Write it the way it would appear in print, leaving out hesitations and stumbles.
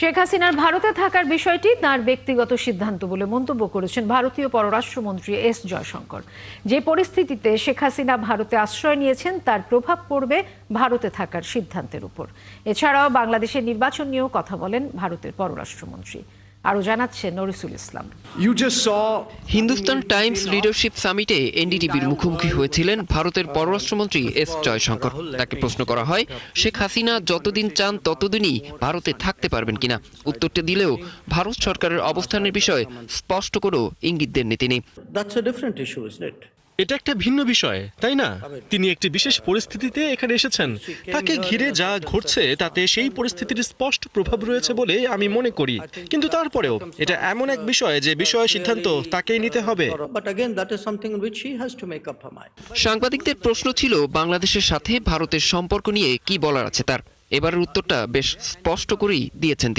শেখ হাসিনার ভারতে থাকার বিষয়টি তার ব্যক্তিগত সিদ্ধান্ত বলে মন্তব্য করেছেন ভারতীয় পররাষ্ট্রমন্ত্রী এস জয়শঙ্কর। যে পরিস্থিতিতে শেখ হাসিনা ভারতে আশ্রয় নিয়েছেন তার প্রভাব পড়বে ভারতে থাকার সিদ্ধান্তের উপর। এছাড়াও বাংলাদেশের নির্বাচন নিয়েও কথা বলেন ভারতের পররাষ্ট্রমন্ত্রী। আরও জানাচ্ছেন নরিসুল ইসলাম। হিন্দুস্তান টাইমস লিডারশিপ সামিটে এনডিটিভির মুখোমুখি হয়েছিলেন ভারতের পররাষ্ট্রমন্ত্রী এস জয়শঙ্কর। তাকে প্রশ্ন করা হয়, শেখ হাসিনা যতদিন চান ততদিনই ভারতে থাকতে পারবেন কিনা। উত্তরটা দিলেও ভারত সরকারের অবস্থানের বিষয়ে স্পষ্ট কোনো ইঙ্গিত দেননি তিনি। এটা একটা ভিন্ন বিষয়, তাই না? তিনি একটি বিশেষ পরিস্থিতিতে এখানে এসেছেন। তাকে ঘিরে যা ঘটছে তাতে সেই পরিস্থিতির স্পষ্ট প্রভাব রয়েছে বলে আমি মনে করি। কিন্তু তারপরেও এটা এমন এক বিষয় যে বিষয়ে সিদ্ধান্ত তাকেই নিতে হবে। সাংবাদিকদের প্রশ্ন ছিল বাংলাদেশের সাথে ভারতের সম্পর্ক নিয়ে কি বলার আছে তার। এবারের উত্তরটা বেশ স্পষ্ট করেই দিয়েছেন।